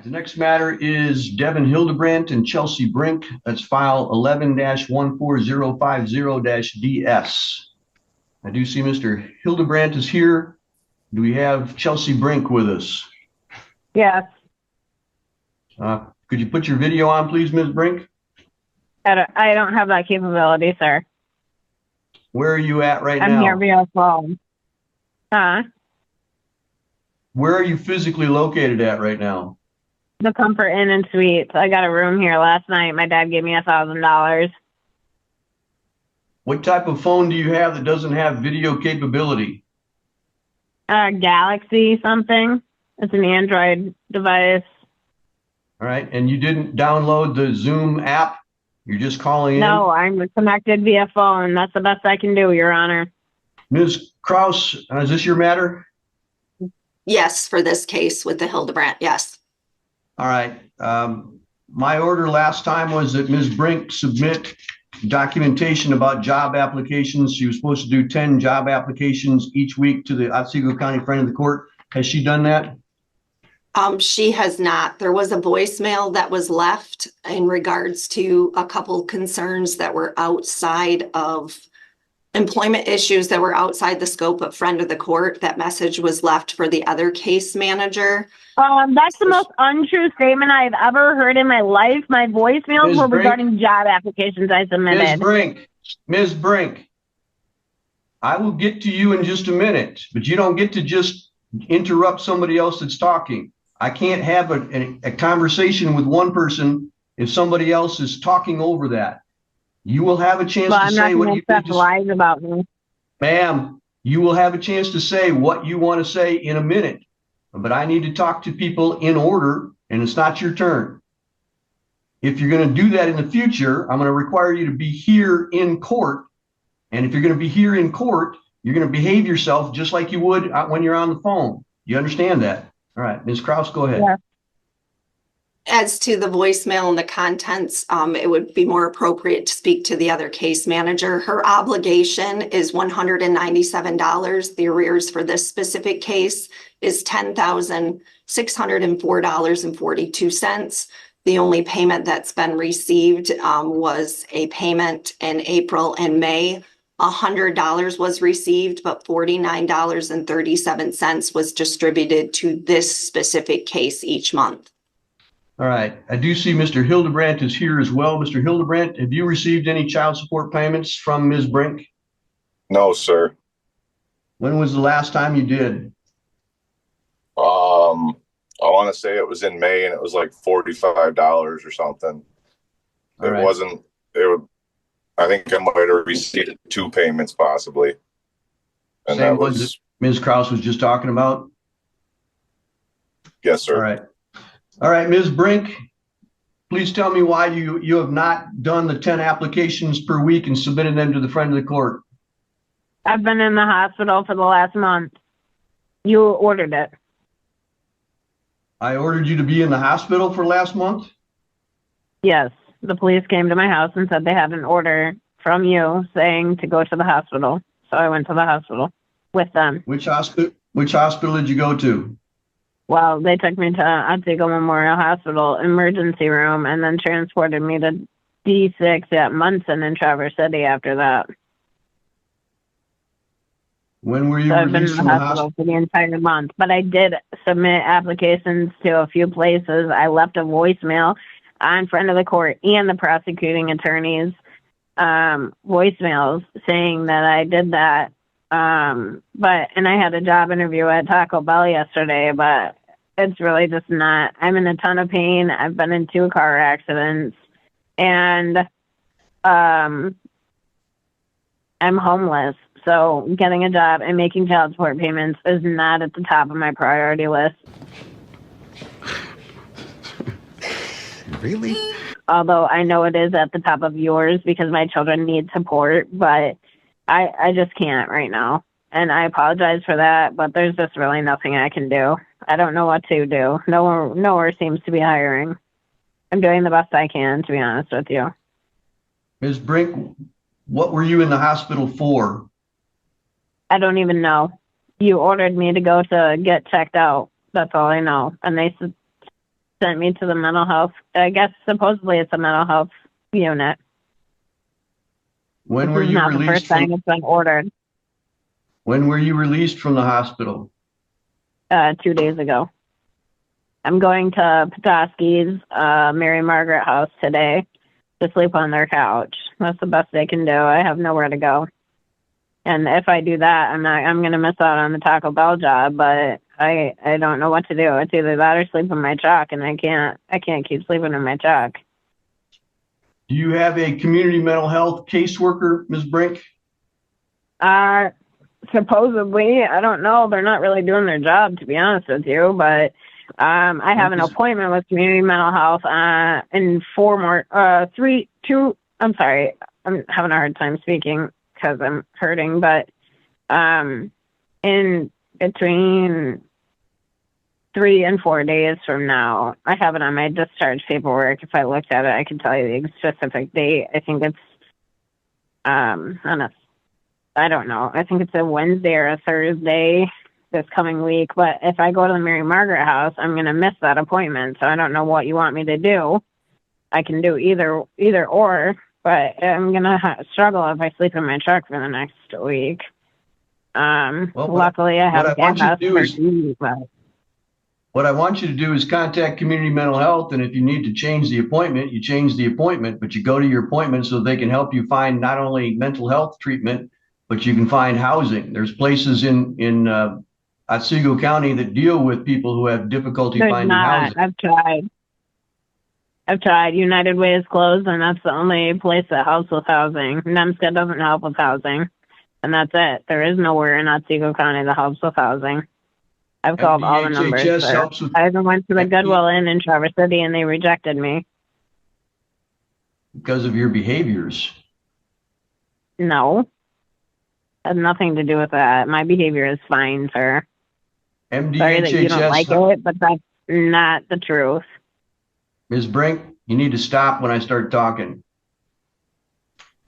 The next matter is Devin Hildebrandt and Chelsea Brink. That's file 11-14050-DS. I do see Mr. Hildebrandt is here. Do we have Chelsea Brink with us? Yes. Could you put your video on, please, Ms. Brink? I don't have that capability, sir. Where are you at right now? I'm here via phone. Where are you physically located at right now? The Comfort Inn and Suites. I got a room here last night. My dad gave me $1,000. What type of phone do you have that doesn't have video capability? Galaxy something. It's an Android device. All right, and you didn't download the Zoom app? You're just calling in? No, I'm connected via phone. That's the best I can do, Your Honor. Ms. Kraus, is this your matter? Yes, for this case with the Hildebrandt, yes. All right. My order last time was that Ms. Brink submit documentation about job applications. She was supposed to do 10 job applications each week to the Otsego County Friend of the Court. Has she done that? She has not. There was a voicemail that was left in regards to a couple concerns that were outside of employment issues that were outside the scope of Friend of the Court. That message was left for the other case manager. That's the most untrue statement I've ever heard in my life. My voicemails were regarding job applications I submitted. Ms. Brink, I will get to you in just a minute, but you don't get to just interrupt somebody else that's talking. I can't have a conversation with one person if somebody else is talking over that. You will have a chance to say what you need to say. About me. Ma'am, you will have a chance to say what you want to say in a minute, but I need to talk to people in order, and it's not your turn. If you're going to do that in the future, I'm going to require you to be here in court. And if you're going to be here in court, you're going to behave yourself just like you would when you're on the phone. You understand that? All right, Ms. Kraus, go ahead. Yeah. As to the voicemail and the contents, it would be more appropriate to speak to the other case manager. Her obligation is $197. The arrears for this specific case is $10,604.42. The only payment that's been received was a payment in April and May. $100 was received, but $49.37 was distributed to this specific case each month. All right. I do see Mr. Hildebrandt is here as well. Mr. Hildebrandt, have you received any child support payments from Ms. Brink? No, sir. When was the last time you did? I want to say it was in May, and it was like $45 or something. I think I might have received 2 payments possibly. And that was Ms. Kraus was just talking about? Yes, sir. All right. All right, Ms. Brink, please tell me why you have not done the 10 applications per week and submitted them to the Friend of the Court. I've been in the hospital for the last month. You ordered it. I ordered you to be in the hospital for last month? Yes. The police came to my house and said they had an order from you saying to go to the hospital. So I went to the hospital with them. Which hospital did you go to? Well, they took me to Otsego Memorial Hospital emergency room and then transported me to D6 at Munson in Traverse City after that. When were you I've been in released the from the hospital for the entire month, but I did submit applications to a few places. I left a voicemail on Friend of the Court and the prosecuting attorney's voicemails saying that I did that. And I had a job interview at Taco Bell yesterday, but it's really just not. I'm in a ton of pain. I've been in 2 car accidents, and I'm homeless. So getting a job and making child support payments is not at the top of my priority list. Really? Although I know it is at the top of yours because my children need support, but I just can't right now. And I apologize for that, but there's just really nothing I can do. I don't know what to do. Nowhere seems to be hiring. I'm doing the best I can, to be honest with you. Ms. Brink, what were you in the hospital for? I don't even know. You ordered me to go to get checked out. That's all I know. And they said sent me to the mental health. I guess supposedly it's a mental health unit. When This were is you not the released first time from, it's been ordered. when were you released from the hospital? 2 days ago. I'm going to Petoskey's Mary Margaret house today to sleep on their couch. That's the best they can do. I have nowhere to go. And if I do that, I'm going to miss out on the Taco Bell job, but I don't know what to do. It's either that or sleep in my truck, and I can't keep sleeping in my truck. Do you have a community mental health caseworker, Ms. Brink? Supposedly, I don't know. They're not really doing their job, to be honest with you, but I have an appointment with community mental health in I'm sorry, I'm having a hard time speaking because I'm hurting, but in between 3 and 4 days from now, I have it on my discharge paperwork. If I looked at it, I can tell you the specific date. I think it's I don't know. I think it's a Wednesday or a Thursday this coming week. But if I go to the Mary Margaret house, I'm going to miss that appointment. So I don't know what you want me to do. I can do either or, but I'm going to struggle if I sleep in my truck for the next week. Luckily, I have gas for you, but what I want you to do is contact community mental health, and if you need to change the appointment, you change the appointment, but you go to your appointment so they can help you find not only mental health treatment, but you can find housing. There's places in Otsego County that deal with people who have difficulty finding housing. I've tried. United Way is closed, and that's the only place that helps with housing. NEMSCA doesn't help with housing, and that's it. There is nowhere in Otsego County that helps with housing. I've called all the numbers. I even went to the Goodwill Inn in Traverse City, and they rejected me. Because of your behaviors. No. Has nothing to do with that. My behavior is fine, sir. MDHHS. Sorry that you don't like it, but that's not the truth. Ms. Brink, you need to stop when I start talking.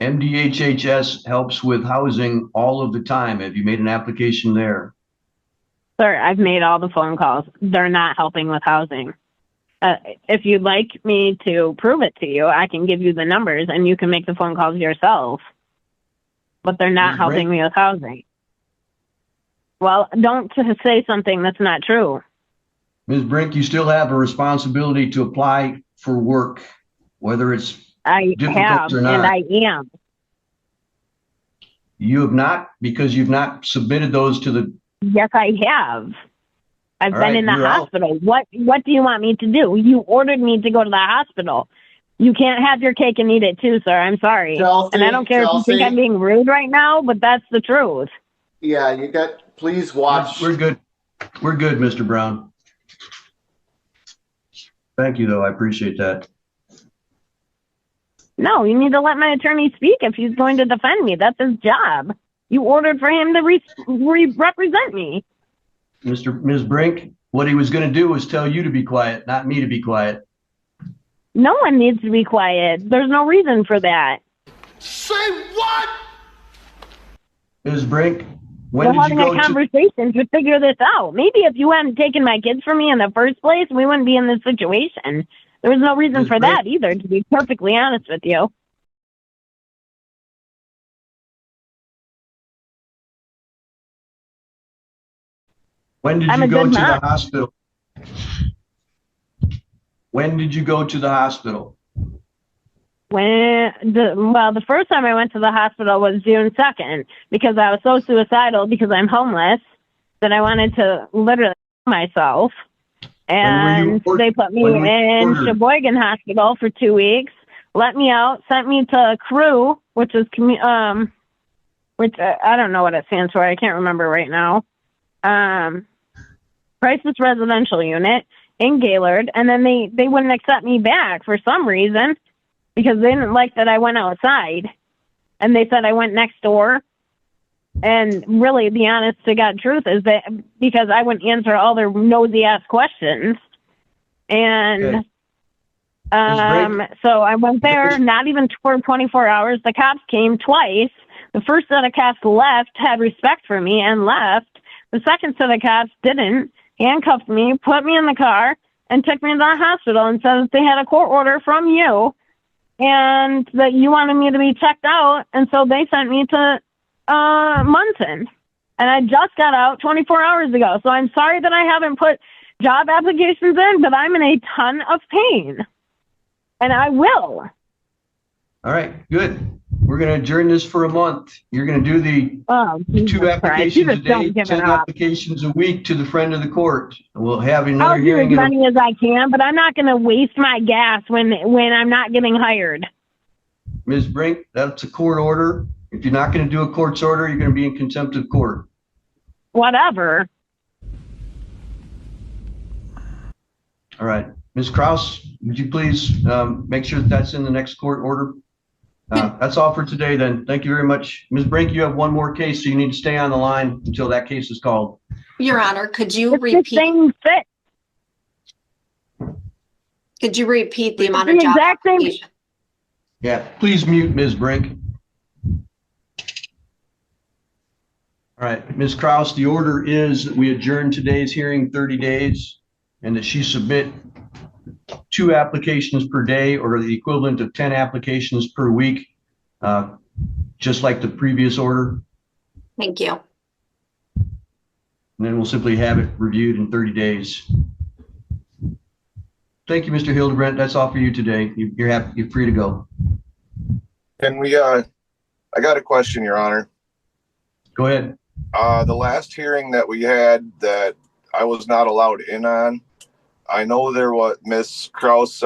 MDHHS helps with housing all of the time. Have you made an application there? Sir, I've made all the phone calls. They're not helping with housing. If you'd like me to prove it to you, I can give you the numbers and you can make the phone calls yourself. But they're not helping me with housing. Well, don't say something that's not true. Ms. Brink, you still have a responsibility to apply for work, whether it's difficult or not. And I am. You have not, because you've not submitted those to the... Yes, I have. I've been in the hospital. Out. What do you want me to do? You ordered me to go to the hospital. You can't have your cake and eat it too, sir. I'm sorry. Chelsea, and I don't care if you think I'm being rude right now, but that's the truth. Yeah, please watch. We're good. We're good, Mr. Brown. Thank you, though. I appreciate that. No, you need to let my attorney speak if he's going to defend me. That's his job. You ordered for him to represent me. Ms. Brink, what he was going to do was tell you to be quiet, not me to be quiet. No one needs to be quiet. There's no reason for that. Say what? Ms. Brink, when did you go to... We're having a conversation to figure this out. Maybe if you hadn't taken my kids from me in the first place, we wouldn't be in this situation. There was no reason for that either, to be perfectly honest with you. When did you go to the hospital? When did you go to the hospital? The first time I went to the hospital was June 2nd because I was so suicidal because I'm homeless that I wanted to literally kill myself. And they put me in Sheboygan Hospital for 2 weeks, let me out, sent me to CREW, which is which I don't know what it stands for. I can't remember right now. Crisis Residential Unit in Gaylord, and then they wouldn't accept me back for some reason because they didn't like that I went outside, and they said I went next door. And really, the honest to God truth is that because I wouldn't answer all their nosy ass questions, and so I went there. Not even for 24 hours. The cops came twice. The first set of cops left, had respect for me, and left. The second set of cops didn't. Handcuffed me, put me in the car, and took me to the hospital and said that they had a court order from you and that you wanted me to be checked out. And so they sent me to Munson. And I just got out 24 hours ago. So I'm sorry that I haven't put job applications in, but I'm in a ton of pain. And I will. All right, good. We're going to adjourn this for a month. You're going to do the Jesus 2 applications Christ. a day, 10 applications a week to the friend of the court. We'll have another I'll do hearing. as many as I can, but I'm not going to waste my gas when I'm not getting hired. Ms. Brink, that's a court order. If you're not going to do a court's order, you're going to be in contempt of court. Whatever. All right. Ms. Kraus, would you please make sure that that's in the next court order? That's all for today then. Thank you very much. Ms. Brink, you have one more case, so you need to stay on the line until that case is called. Your Honor, could you It's the repeat, same fit. the amount of the job exact same- application? Yeah, please mute Ms. Brink. All right, Ms. Kraus, the order is that we adjourn today's hearing 30 days and that she submit 2 applications per day or the equivalent of 10 applications per week, just like the previous order. Thank you. And then we'll simply have it reviewed in 30 days. Thank you, Mr. Hildebrandt. That's all for you today. You're free to go. Can we, I got a question, Your Honor. Go ahead. The last hearing that we had that I was not allowed in on, I know Miss Kraus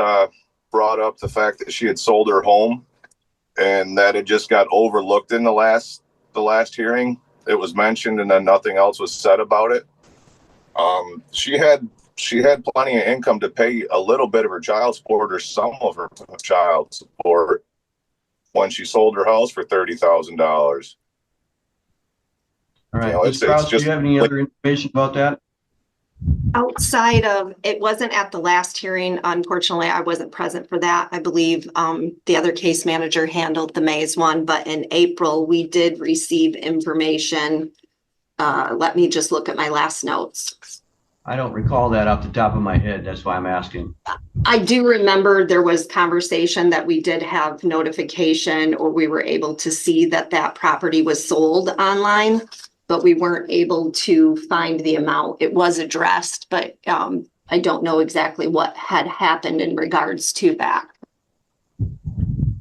brought up the fact that she had sold her home and that it just got overlooked in the last hearing. It was mentioned and then nothing else was said about it. She had plenty of income to pay a little bit of her child support or some of her child support when she sold her house for $30,000. All right, You know, Ms. Kraus, do you have any other information about that? Outside of, it wasn't at the last hearing. Unfortunately, I wasn't present for that. I believe the other case manager handled the Mays one, but in April, we did receive information. Let me just look at my last notes. I don't recall that off the top of my head. That's why I'm asking. I do remember there was conversation that we did have notification or we were able to see that property was sold online, but we weren't able to find the amount. It was addressed, but I don't know exactly what had happened in regards to that.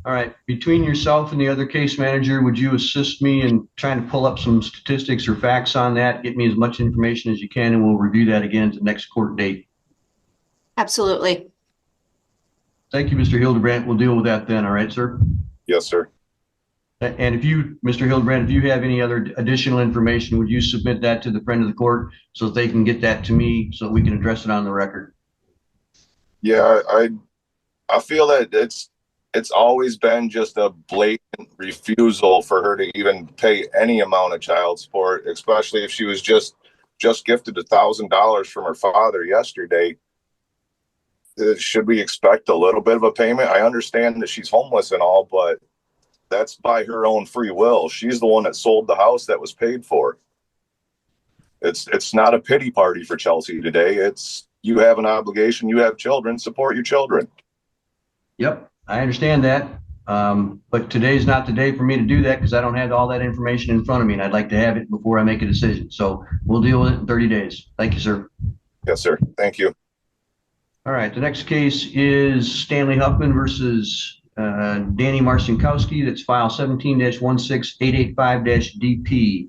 All right, between yourself and the other case manager, would you assist me in trying to pull up some statistics or facts on that? Get me as much information as you can, and we'll review that again at the next court date. Absolutely. Thank you, Mr. Hildebrandt. We'll deal with that then. All right, sir? Yes, sir. And if you, Mr. Hildebrandt, if you have any other additional information, would you submit that to the friend of the court so that they can get that to me so we can address it on the record? Yeah, I feel that it's always been just a blatant refusal for her to even pay any amount of child support, especially if she was just gifted $1,000 from her father yesterday. Should we expect a little bit of a payment? I understand that she's homeless and all, but that's by her own free will. She's the one that sold the house that was paid for. It's not a pity party for Chelsea today. It's, you have an obligation, you have children, support your children. Yep, I understand that. But today's not the day for me to do that because I don't have all that information in front of me, and I'd like to have it before I make a decision. So we'll deal with it in 30 days. Thank you, sir. Yes, sir. Thank you. All right, the next case is Stanley Huffman versus Danny Marcinkowski. That's file 17-16885-DP.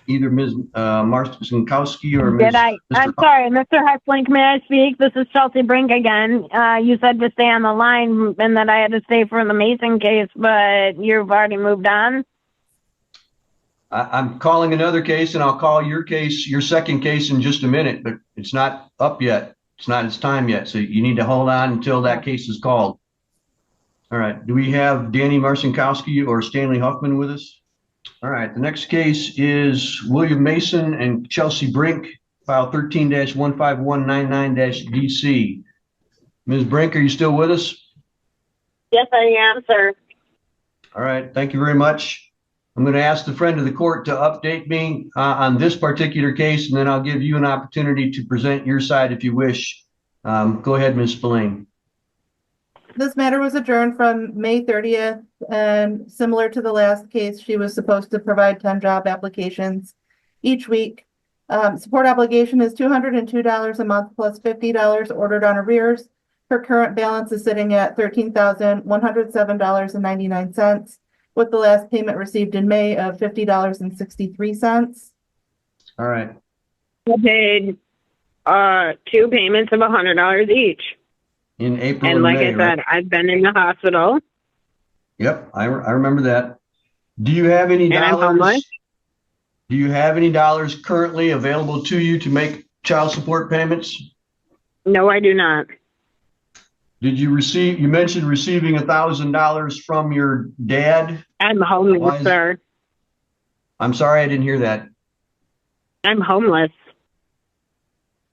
Either Ms. Marcinkowski or Ms. I'm sorry, Mr. Hexlink, may I speak? This is Chelsea Brink again. You said to stay on the line and that I had to stay for the Mason case, but you've already moved on. I'm calling another case, and I'll call your case, your second case, in just a minute, but it's not up yet. It's not its time yet, so you need to hold on until that case is called. All right, do we have Danny Marcinkowski or Stanley Huffman with us? All right, the next case is William Mason and Chelsea Brink, file 13-15199-DC. Ms. Brink, are you still with us? Yes, I am, sir. All right, thank you very much. I'm going to ask the friend of the court to update me on this particular case, and then I'll give you an opportunity to present your side if you wish. Go ahead, Ms. Spillane. This matter was adjourned from May 30th, and similar to the last case, she was supposed to provide 10 job applications each week. Support obligation is $202 a month plus $50 ordered on arrears. Her current balance is sitting at $13,107.99, with the last payment received in May of $50.63. All right. I paid 2 payments of $100 each. In April And and like May, I said, right? I've been in the hospital. Yep, I remember that. Do you have any And I'm dollars? homeless. Do you have any dollars currently available to you to make child support payments? No, I do not. Did you receive, you mentioned receiving $1,000 from your dad? I'm Why homeless, is- sir. I'm sorry, I didn't hear that. I'm homeless.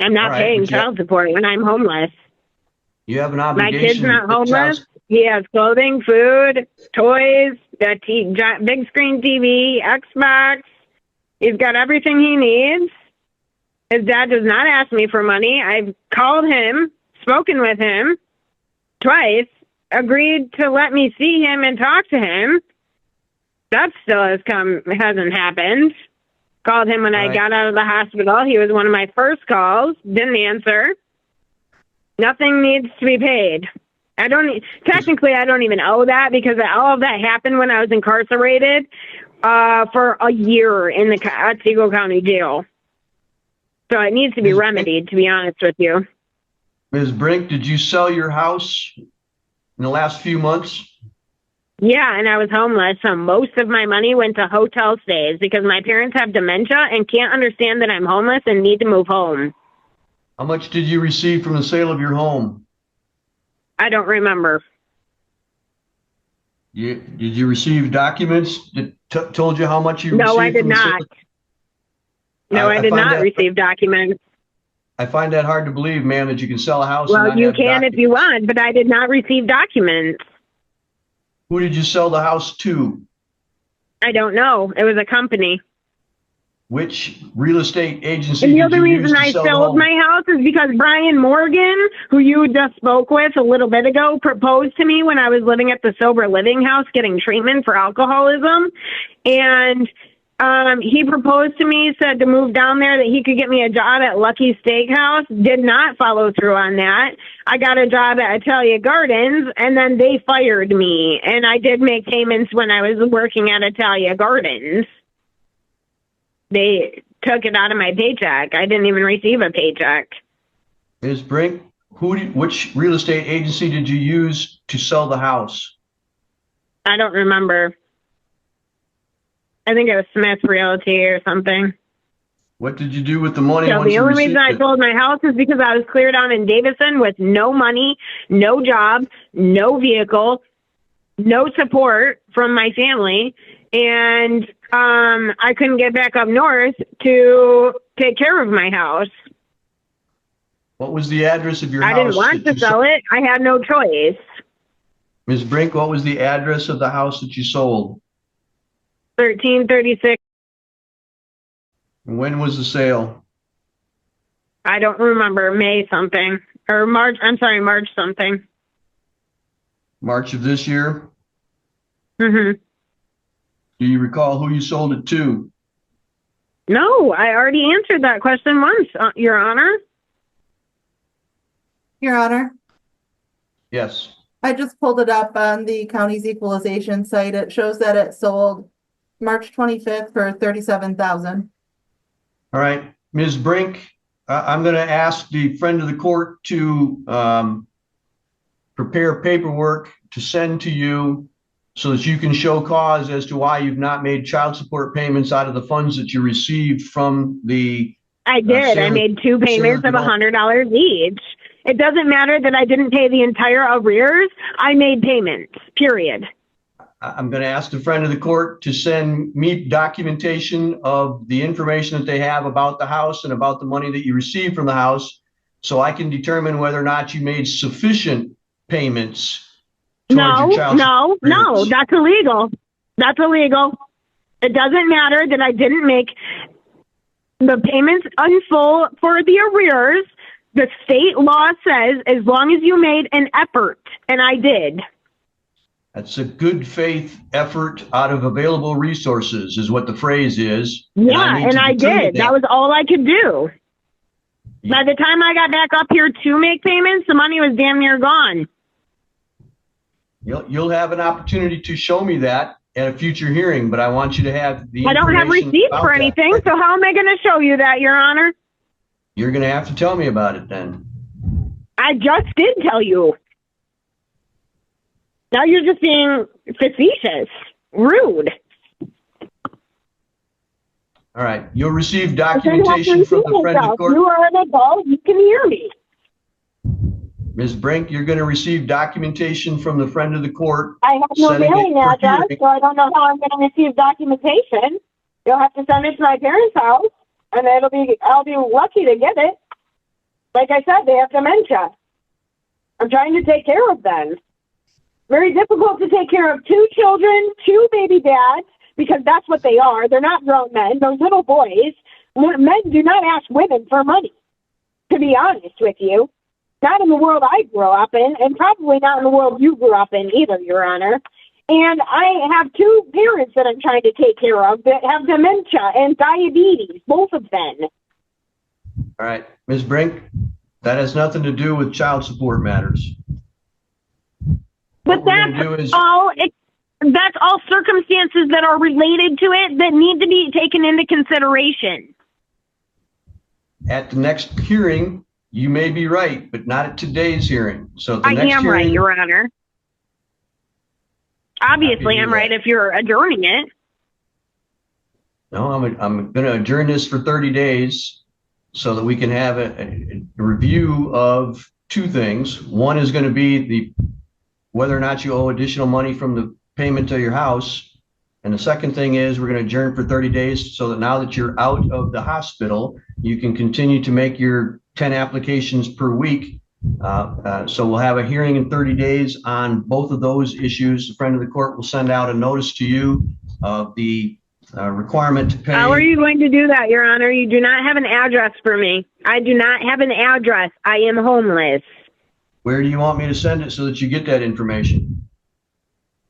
I'm not All right, paying but you- child support when I'm homeless. You have an My obligation. kid's not to pay homeless. He has clothing, food, toys, big screen TV, Xbox. He's got everything he needs. His dad does not ask me for money. I've called him, spoken with him twice, agreed to let me see him and talk to him. That still hasn't happened. Called him when I Right. got out of the hospital. He was one of my first calls. Didn't answer. Nothing needs to be paid. Technically, I don't even owe that because all of that happened when I was incarcerated for a year in the Otsego County Jail. So it needs to be remedied, to be honest with you. Ms. Brink, did you sell your house in the last few months? Yeah, and I was homeless, so most of my money went to hotel stays because my parents have dementia and can't understand that I'm homeless and need to move home. How much did you receive from the sale of your home? I don't remember. Did you receive documents that told you how much you received? No, I did from the sale? not. No, I did find not that- receive documents. I find that hard to believe, ma'am, that you can sell a house. and Well, not you have can if you documents. want, but I did not receive documents. Who did you sell the house to? I don't know. It was a company. Which real estate agency And the did other you use reason to I sell the sold home? my house is because Brian Morgan, who you just spoke with a little bit ago, proposed to me when I was living at the sober living house getting treatment for alcoholism. And he proposed to me, said to move down there, that he could get me a job at Lucky Steakhouse. Did not follow through on that. I got a job at Italia Gardens, and then they fired me. And I did make payments when I was working at Italia Gardens. They took it out of my paycheck. I didn't even receive a paycheck. Ms. Brink, which real estate agency did you use to sell the house? I don't remember. I think it was Smith Realty or something. What did you do with the money So once the you only received reason I it? sold my house is because I was cleared out in Davison with no money, no job, no vehicle, no support from my family, and I couldn't get back up north to take care of my house. What was the address of your I house? didn't want that to you sell it. I had no choice. Ms. Brink, what was the address of the house that you sold? 1336. And when was the sale? I don't remember. May something or March. I'm sorry, March something. March of this year? Hmm. Do you recall who you sold it to? No, I already answered that question once, Your Honor. Your Honor, Yes. I just pulled it up on the county's equalization site. It shows that it sold March 25th for $37,000. All right. Ms. Brink, I'm going to ask the friend of the court to prepare paperwork to send to you so that you can show cause as to why you've not made child support payments out of the funds that you received from the I did. I Sarah- made 2 payments of Sarah- $100 each. It doesn't matter that I didn't pay the entire arrears. I made payments, period. I'm going to ask the friend of the court to send me documentation of the information that they have about the house and about the money that you received from the house, so I can determine whether or not you made sufficient payments towards your child No, support payments. that's illegal. That's illegal. It doesn't matter that I didn't make the payments in full for the arrears. The state law says as long as you made an effort, and I did. That's a good faith effort out of available resources is what the phrase is. Yeah, need and to I determine did. That was all I could do. Yeah. By the time I got back up here to make payments, the money was damn near gone. You'll have an opportunity to show me that at a future hearing, but I want you to have the I don't have information receipts about for that. anything, so how am I going to show you that, Your Honor? You're going to have to tell me about it then. I just did tell you. Now you're just being facetious, rude. All right. You'll receive documentation from the friend of court. You are an adult. You can hear me. Ms. Brink, you're going to receive documentation from the friend of the court. I have no setting it mailing for address, hearing. so I don't know how I'm going to receive documentation. You'll have to send it to my parents' house, and I'll be lucky to get it. Like I said, they have dementia. I'm trying to take care of them. Very difficult to take care of 2 children, 2 baby dads, because that's what they are. They're not grown men. They're little boys. Men do not ask women for money, to be honest with you. Not in the world I grew up in, and probably not in the world you grew up in either, Your Honor. And I have 2 parents that I'm trying to take care of that have dementia and diabetes, both of them. All right. Ms. Brink, that has nothing to do with child support matters. But What we're gonna do is- that's all circumstances that are related to it that need to be taken into consideration. At the next hearing, you may be right, but not at today's hearing. So at the I next am hearing, right, Your Honor. Obviously, I'm right if you're adjourning it. No, I'm going to adjourn this for 30 days so that we can have a review of 2 things. One is going to be whether or not you owe additional money from the payment to your house. And the second thing is we're going to adjourn for 30 days so that now that you're out of the hospital, you can continue to make your 10 applications per week. So we'll have a hearing in 30 days on both of those issues. The friend of the court will send out a notice to you of the requirement to pay. How are you going to do that, Your Honor? You do not have an address for me. I do not have an address. I am homeless. Where do you want me to send it so that you get that information?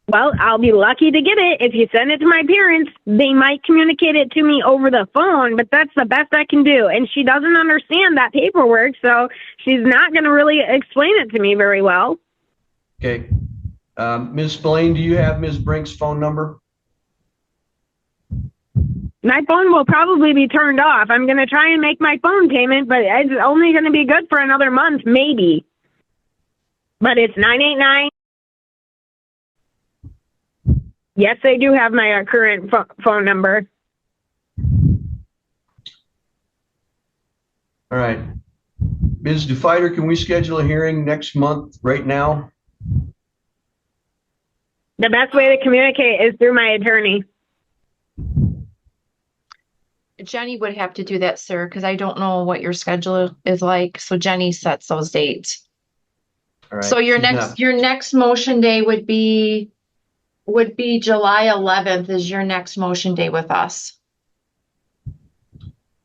Well, I'll be lucky to get it. If you send it to my parents, they might communicate it to me over the phone, but that's the best I can do. And she doesn't understand that paperwork, so she's not going to really explain it to me very well. Okay. Ms. Spillane, do you have Ms. Brink's phone number? My phone will probably be turned off. I'm going to try and make my phone payment, but it's only going to be good for another month, maybe. But it's 989. Yes, they do have my current phone number. All right. Ms. DeFider, can we schedule a hearing next month right now? The best way to communicate is through my attorney. Jenny would have to do that, sir, because I don't know what your schedule is like. So Jenny sets those dates. All right. So your next motion day would be July 11th is your next motion day with us.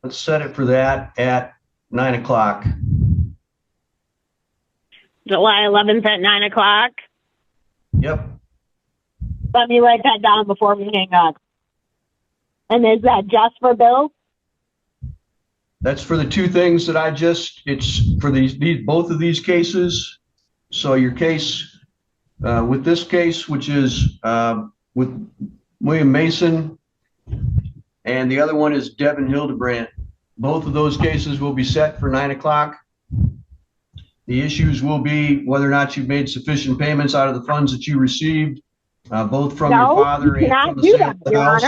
Let's set it for that at 9 o'clock. July 11th at 9 o'clock. Yep. Let me write that down before we hang up. And is that just for Bill? That's for the 2 things that it's for both of these cases. So your case, with this case, which is with William Mason, and the other one is Devin Hildebrandt. Both of those cases will be set for 9 o'clock. The issues will be whether or not you've made sufficient payments out of the funds that you received, both from your father and from the sale of the house.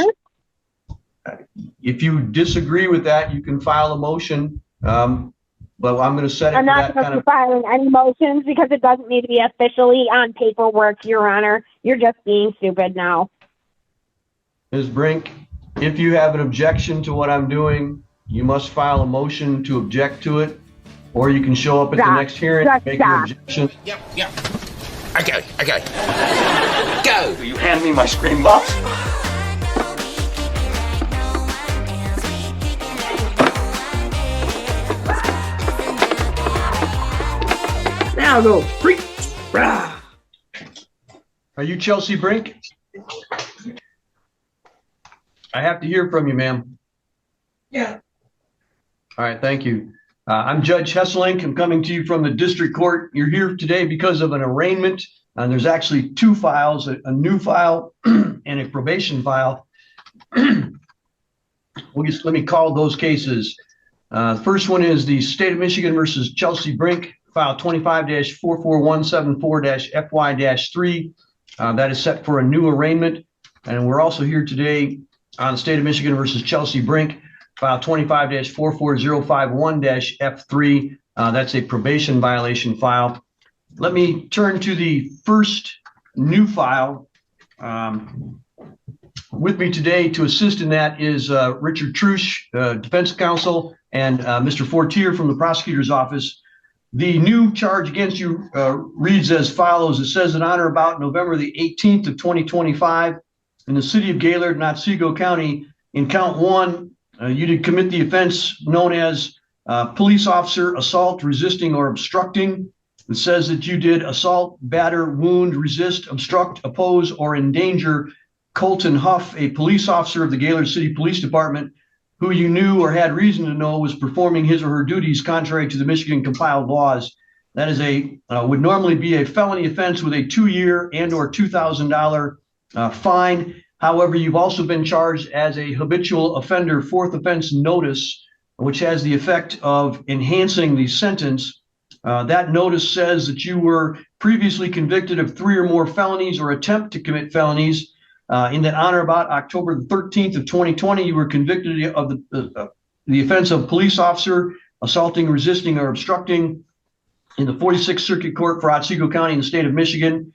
If you disagree with that, you can file a motion. But I'm going to set it I'm for not that going kind to of. be filing any motions because it doesn't need to be officially on paperwork, Your Honor. You're just being stupid now. Ms. Brink, if you have an objection to what I'm doing, you must file a motion to object to it, or you can show up at the next hearing and make your objection. Yep. Okay. Go! Will you hand me my screen box? Now go. Freak. Rah. Are you Chelsea Brink? I have to hear from you, ma'am. Yeah. All right, thank you. I'm Judge Hesselink. I'm coming to you from the district court. You're here today because of an arraignment. There's actually two files, a new file and a probation file. Let me call those cases. The first one is the State of Michigan versus Chelsea Brink, file 25-44174-FY-3. That is set for a new arraignment. And we're also here today on the State of Michigan versus Chelsea Brink, file 25-44051-F3. That's a probation violation file. Let me turn to the first new file. With me today to assist in that is Richard Trush, defense counsel, and Mr. Fortier from the prosecutor's office. The new charge against you reads as follows. It says that on or about November the 18th of 2025 in the city of Gaylord, Otsego County, in count one, you did commit the offense known as police officer assault, resisting, or obstructing. It says that you did assault, batter, wound, resist, obstruct, oppose, or endanger Colton Huff, a police officer of the Gaylord City Police Department, who you knew or had reason to know was performing his or her duties contrary to the Michigan compiled laws. That is would normally be a felony offense with a 2-year and or $2,000 fine. However, you've also been charged as a habitual offender fourth offense notice, which has the effect of enhancing the sentence. That notice says that you were previously convicted of 3 or more felonies or attempt to commit felonies. In that on or about October the 13th of 2020, you were convicted of the offense of police officer assaulting, resisting, or obstructing in the 46th Circuit Court for Otsego County in the state of Michigan.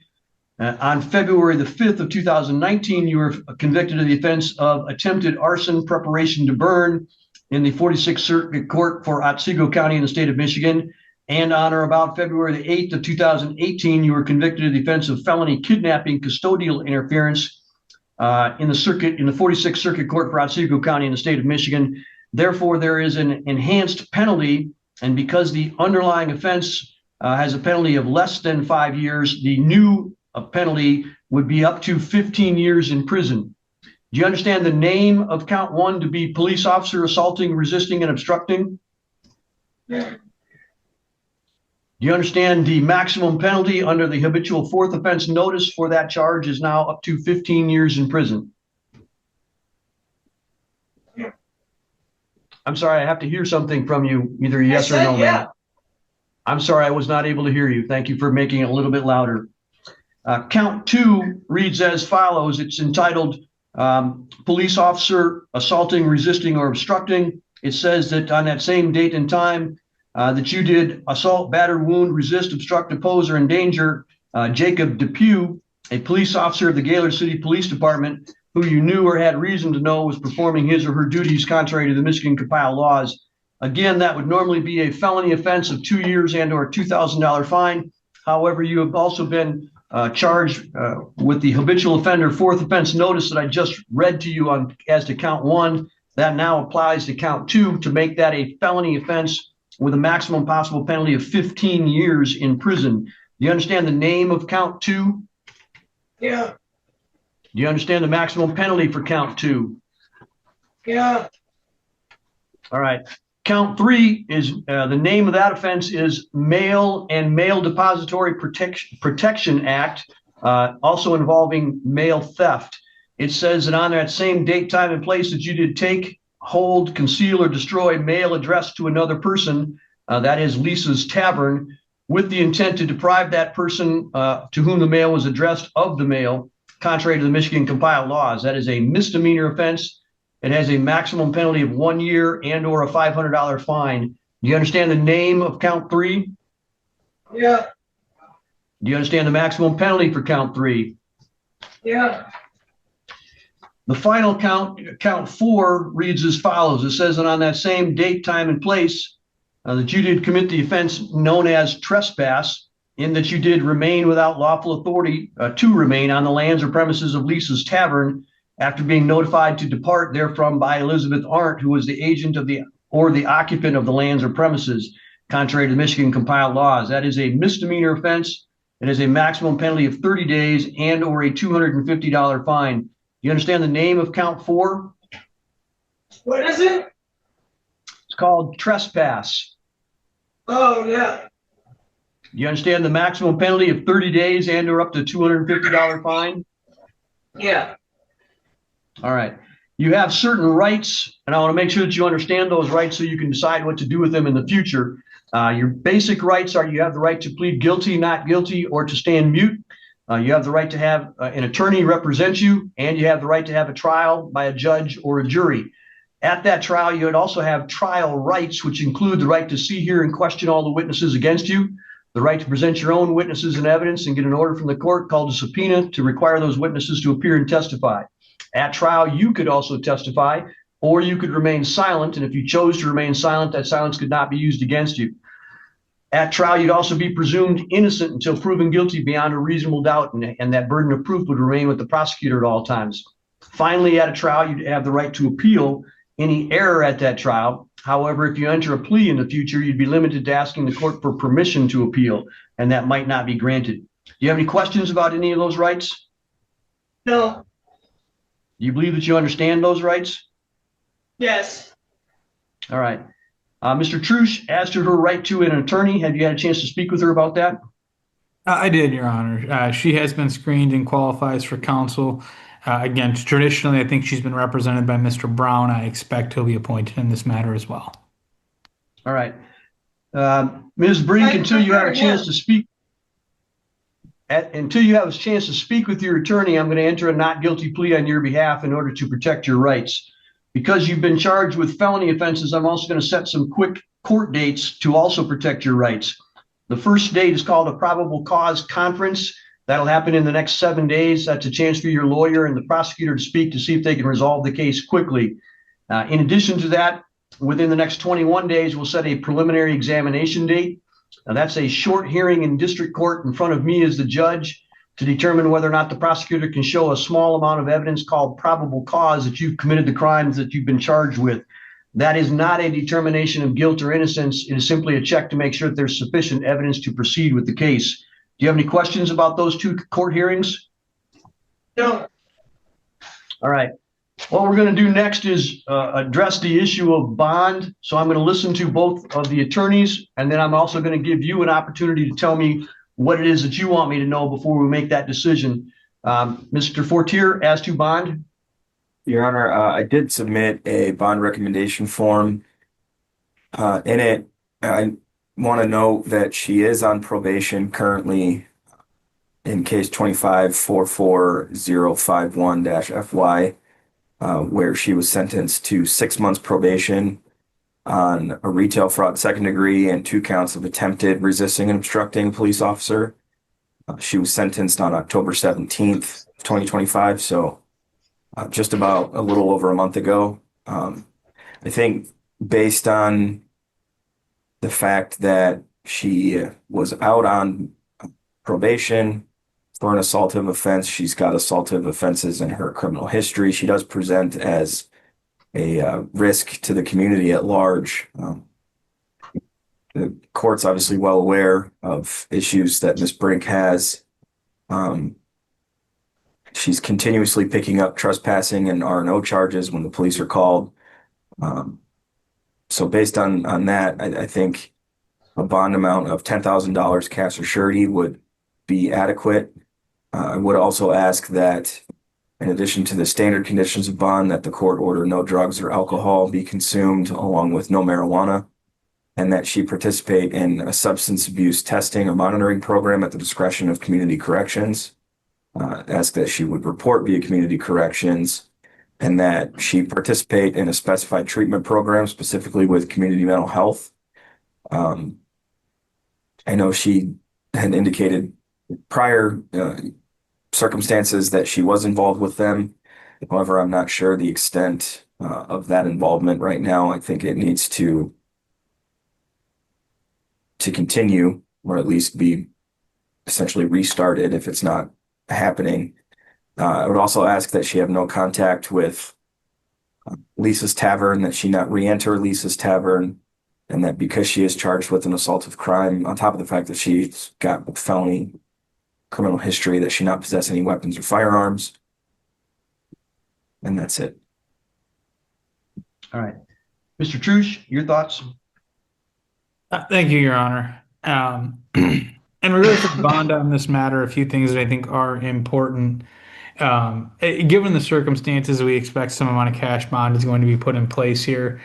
On February the 5th of 2019, you were convicted of the offense of attempted arson, preparation to burn in the 46th Circuit Court for Otsego County in the state of Michigan. And on or about February the 8th of 2018, you were convicted of the offense of felony kidnapping, custodial interference in the 46th Circuit Court for Otsego County in the state of Michigan. Therefore, there is an enhanced penalty, and because the underlying offense has a penalty of less than 5 years, the new penalty would be up to 15 years in prison. Do you understand the name of count one to be police officer assaulting, resisting, and obstructing? Yeah. Do you understand the maximum penalty under the habitual fourth offense notice for that charge is now up to 15 years in prison? Yeah. I'm sorry, I have to hear something from you, either yes or no, yeah. man. I'm sorry, I was not able to hear you. Thank you for making it a little bit louder. Count two reads as follows. It's entitled police officer assaulting, resisting, or obstructing. It says that on that same date and time, that you did assault, batter, wound, resist, obstruct, oppose, or endanger Jacob Depew, a police officer of the Gaylord City Police Department, who you knew or had reason to know was performing his or her duties contrary to the Michigan compiled laws. Again, that would normally be a felony offense of 2 years and or $2,000 fine. However, you have also been charged with the habitual offender fourth offense notice that I just read to you on as to count one. That now applies to count two to make that a felony offense with a maximum possible penalty of 15 years in prison. Do you understand the name of count two? Yeah. Do you understand the maximum penalty for count two? Yeah. All right. Count three is the name of that offense is Mail and Mail Depository Protection Act, also involving mail theft. It says that on that same date, time, and place that you did take, hold, conceal, or destroy mail addressed to another person, that is Lisa's Tavern, with the intent to deprive that person to whom the mail was addressed of the mail, contrary to the Michigan compiled laws. That is a misdemeanor offense. It has a maximum penalty of 1 year and or a $500 fine. Do you understand the name of count three? Yeah. Do you understand the maximum penalty for count three? Yeah. The final count four, reads as follows. It says that on that same date, time, and place that you did commit the offense known as trespass, in that you did remain without lawful authority to remain on the lands or premises of Lisa's Tavern after being notified to depart therefrom by Elizabeth Arndt, who was the agent of the occupant of the lands or premises. contrary to Michigan compiled laws. That is a misdemeanor offense. It is a maximum penalty of 30 days and or a $250 fine. You understand the name of count 4? What is it? It's called trespass. Oh, yeah. You understand the maximum penalty of 30 days and or up to $250 fine? Yeah. All right. You have certain rights, and I want to make sure that you understand those rights so you can decide what to do with them in the future. Your basic rights are you have the right to plead guilty, not guilty, or to stand mute. You have the right to have an attorney represent you, and you have the right to have a trial by a judge or a jury. At that trial, you would also have trial rights, which include the right to see, hear, and question all the witnesses against you, the right to present your own witnesses and evidence and get an order from the court called a subpoena to require those witnesses to appear and testify. At trial, you could also testify, or you could remain silent, and if you chose to remain silent, that silence could not be used against you. At trial, you'd also be presumed innocent until proven guilty beyond a reasonable doubt, and that burden of proof would remain with the prosecutor at all times. Finally, at a trial, you'd have the right to appeal any error at that trial. However, if you enter a plea in the future, you'd be limited to asking the court for permission to appeal, and that might not be granted. Do you have any questions about any of those rights? No. Do you believe that you understand those rights? Yes. All right. Mr. Trush, as to her right to an attorney, have you had a chance to speak with her about that? I did, Your Honor. She has been screened and qualifies for counsel. Again, traditionally, I think she's been represented by Mr. Brown. I expect he'll be appointed in this matter as well. All right. Ms. Brink, until you have a chance to speak, with your attorney, I'm going to enter a not guilty plea on your behalf in order to protect your rights. Because you've been charged with felony offenses, I'm also going to set some quick court dates to also protect your rights. The first date is called a probable cause conference. That'll happen in the next 7 days. That's a chance for your lawyer and the prosecutor to speak to see if they can resolve the case quickly. In addition to that, within the next 21 days, we'll set a preliminary examination date. Now, that's a short hearing in district court in front of me as the judge to determine whether or not the prosecutor can show a small amount of evidence called probable cause that you've committed the crimes that you've been charged with. That is not a determination of guilt or innocence. It is simply a check to make sure that there's sufficient evidence to proceed with the case. Do you have any questions about those 2 court hearings? No. All right. What we're going to do next is address the issue of bond. So I'm going to listen to both of the attorneys, and then I'm also going to give you an opportunity to tell me what it is that you want me to know before we make that decision. Mr. Fortier, as to bond. Your Honor, I did submit a bond recommendation form. In it, I want to note that she is on probation currently in case 2544051-FY, where she was sentenced to 6 months probation on a retail fraud 2nd degree and 2 counts of attempted resisting and obstructing a police officer. She was sentenced on October 17th, 2025, so just about a little over a month ago. I think based on the fact that she was out on probation for an assaultive offense, she's got assaultive offenses in her criminal history. She does present as a risk to the community at large. The court's obviously well aware of issues that Ms. Brink has. She's continuously picking up trespassing and R&O charges when the police are called. So based on that, I think a bond amount of $10,000 cash or surety would be adequate. I would also ask that, in addition to the standard conditions of bond, that the court order no drugs or alcohol be consumed along with no marijuana, and that she participate in a substance abuse testing or monitoring program at the discretion of community corrections. Ask that she would report via community corrections, and that she participate in a specified treatment program, specifically with community mental health. I know she had indicated prior circumstances that she was involved with them. However, I'm not sure the extent of that involvement right now. I think it needs to continue, or at least be essentially restarted if it's not happening. I would also ask that she have no contact with Lisa's Tavern, that she not re-enter Lisa's Tavern, and that because she is charged with an assaultive crime, on top of the fact that she's got felony criminal history, that she not possess any weapons or firearms. And that's it. All right. Mr. Trush, your thoughts? Thank you, Your Honor. In regards to the bond on this matter, a few things that I think are important. Given the circumstances, we expect some amount of cash bond is going to be put in place here.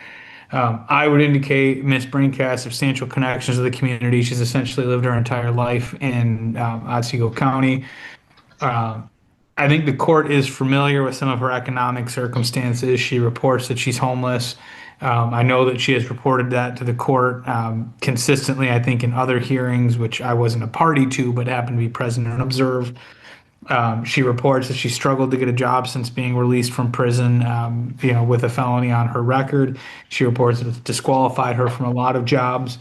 I would indicate Ms. Brink has substantial connections to the community. She's essentially lived her entire life in Otsego County. I think the court is familiar with some of her economic circumstances. She reports that she's homeless. I know that she has reported that to the court consistently, I think, in other hearings, which I wasn't a party to, but happened to be present and observe. She reports that she struggled to get a job since being released from prison, with a felony on her record. She reports that it's disqualified her from a lot of jobs.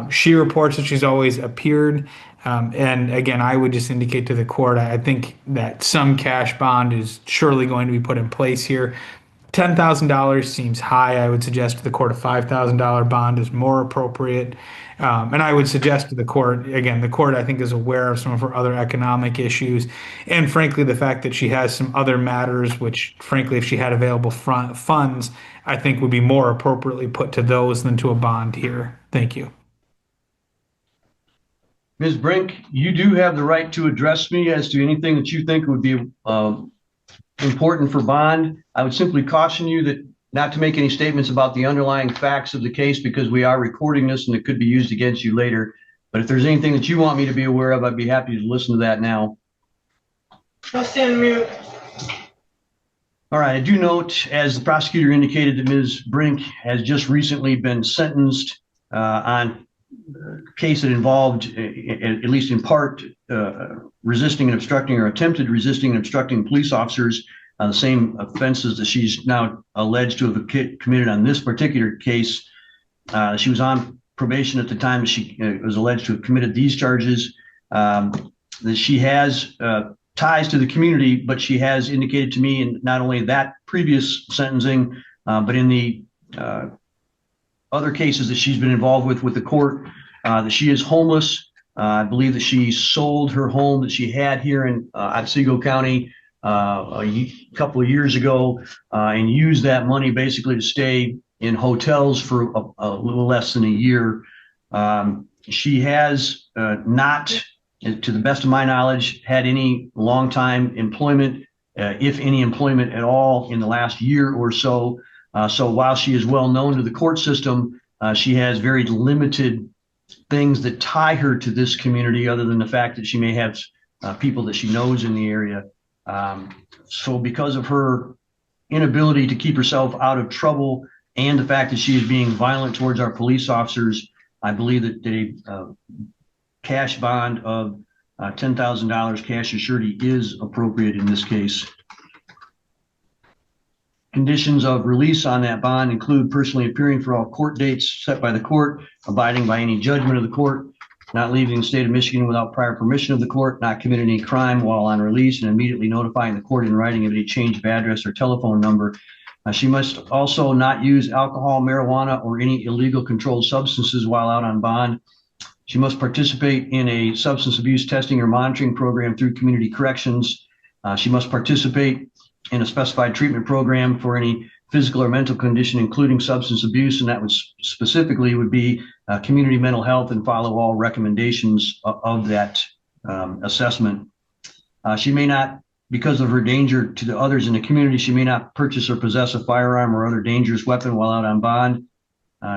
She reports that she's always appeared. And again, I would just indicate to the court, I think that some cash bond is surely going to be put in place here. $10,000 seems high. I would suggest to the court a $5,000 bond is more appropriate. And I would suggest to the court, again, the court I think is aware of some of her other economic issues. And frankly, the fact that she has some other matters, which frankly, if she had available funds, I think would be more appropriately put to those than to a bond here. Thank you. Ms. Brink, you do have the right to address me as to anything that you think would be important for bond. I would simply caution you that not to make any statements about the underlying facts of the case because we are recording this and it could be used against you later. But if there's anything that you want me to be aware of, I'd be happy to listen to that now. I'll stand mute. All right. I do note, as the prosecutor indicated, that Ms. Brink has just recently been sentenced on a case that involved, at least in part, resisting and obstructing or attempted resisting and obstructing police officers on the same offenses that she's now alleged to have committed on this particular case. She was on probation at the time that she was alleged to have committed these charges. That she has ties to the community, but she has indicated to me in not only that previous sentencing, but in the other cases that she's been involved with the court, that she is homeless. I believe that she sold her home that she had here in Otsego County a couple of years ago and used that money basically to stay in hotels for a little less than a year. She has not, to the best of my knowledge, had any long-time employment, if any employment at all, in the last year or so. So while she is well known to the court system, she has very limited things that tie her to this community other than the fact that she may have people that she knows in the area. So because of her inability to keep herself out of trouble and the fact that she is being violent towards our police officers, I believe that a cash bond of $10,000 cash and surety is appropriate in this case. Conditions of release on that bond include personally appearing for all court dates set by the court, abiding by any judgment of the court, not leaving the state of Michigan without prior permission of the court, not committing any crime while on release, and immediately notifying the court in writing of any change of address or telephone number. She must also not use alcohol, marijuana, or any illegal controlled substances while out on bond. She must participate in a substance abuse testing or monitoring program through community corrections. She must participate in a specified treatment program for any physical or mental condition, including substance abuse, and that was specifically would be community mental health, and follow all recommendations of that assessment. She may not, because of her danger to the others in the community, she may not purchase or possess a firearm or other dangerous weapon while out on bond.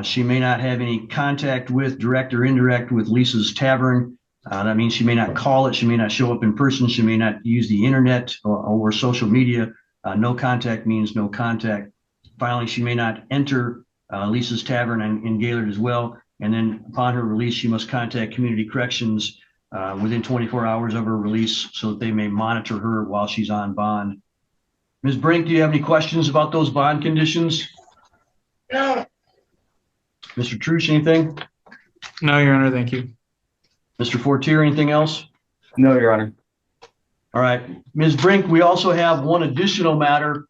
She may not have any contact with, direct or indirect, with Lisa's Tavern. That means she may not call it, she may not show up in person, she may not use the internet or social media. No contact means no contact. Finally, she may not enter Lisa's Tavern in Gaylord as well. And then upon her release, she must contact community corrections within 24 hours of her release so that they may monitor her while she's on bond. Ms. Brink, do you have any questions about those bond conditions? No. Mr. Trush, anything? No, Your Honor, thank you. Mr. Fortier, anything else? No, Your Honor. All right. Ms. Brink, we also have one additional matter.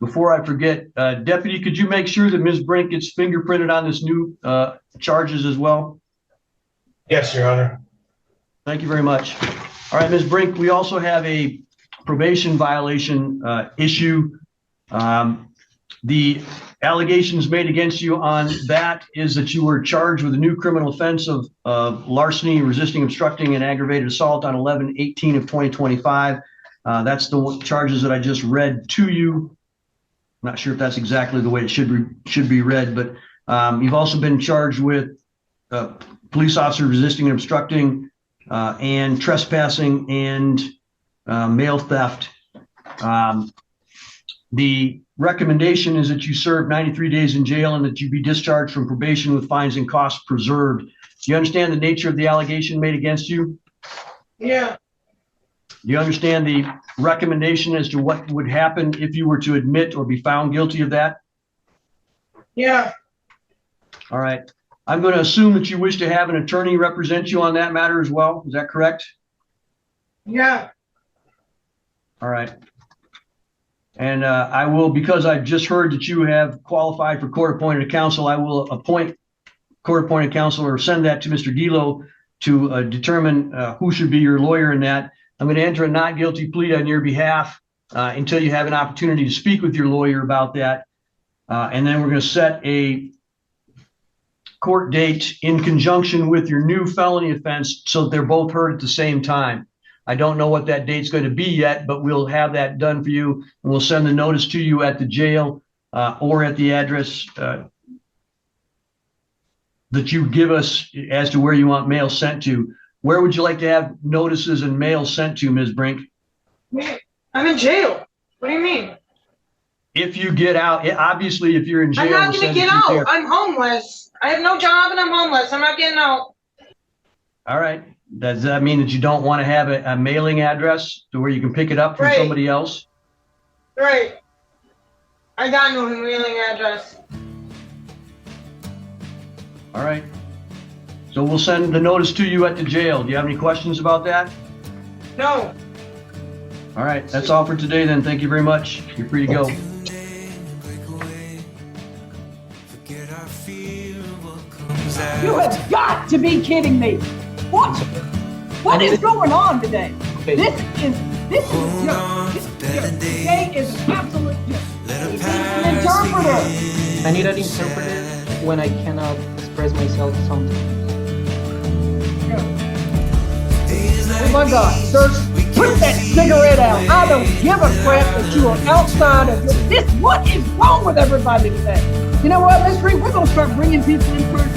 before I forget, Deputy, could you make sure that Ms. Brink gets fingerprinted on this new charges as well? Yes, Your Honor. Thank you very much. All right, Ms. Brink, we also have a probation violation issue. The allegations made against you on that is that you were charged with a new criminal offense of larceny, resisting, obstructing, and aggravated assault on 11/18 of 2025. That's the charges that I just read to you. I'm not sure if that's exactly the way it should be read, but you've also been charged with police officer resisting and obstructing, and trespassing and mail theft. The recommendation is that you serve 93 days in jail and that you be discharged from probation with fines and costs preserved. Do you understand the nature of the allegation made against you? Yeah. Do you understand the recommendation as to what would happen if you were to admit or be found guilty of that? Yeah. All right. I'm going to assume that you wish to have an attorney represent you on that matter as well. Is that correct? Yeah. All right. And I will, because I've just heard that you have qualified for court-appointed counsel, I will appoint court-appointed counsel or send that to Mr. Gilo to determine who should be your lawyer in that. I'm going to enter a not guilty plea on your behalf until you have an opportunity to speak with your lawyer about that. And then we're going to set a court date in conjunction with your new felony offense so that they're both heard at the same time. I don't know what that date's going to be yet, but we'll have that done for you. And we'll send the notice to you at the jail or at the address that you give us as to where you want mail sent to. Where would you like to have notices and mail sent to, Ms. Brink? I'm in jail. What do you mean? If you get out, obviously, if you're in jail, I'm not going to get out. I'm homeless. I have no job and I'm homeless. I'm not getting out. All right. Does that mean that you don't want to have a mailing address to where you can pick it up from Right. somebody else? Right. I got no mailing address. All right. So we'll send the notice to you at the jail. Do you have any questions about that? No. All right. That's all for today then. Thank you very much. You're free to go. You have got to be kidding me. What is going on today? This is joke. Today is an absolute joke. He needs an interpreter. I need an interpreter when I cannot express myself sometimes. Oh my God, sir, put that cigarette out. I don't give a crap that you are outside of this. What is wrong with everybody today? You know what, Miss Reed, we're going to start bringing people in person.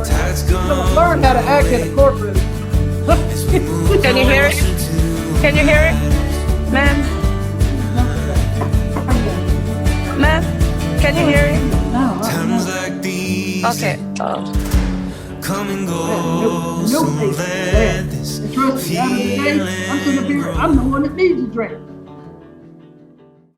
We're going to learn how to act in a courtroom. Can you hear it? Can you hear it? Ma'am? Ma'am? Can you hear it? No. Okay. Come and go. No, trust me, out of the day, I'm sitting up here, I'm the one that needs a drink.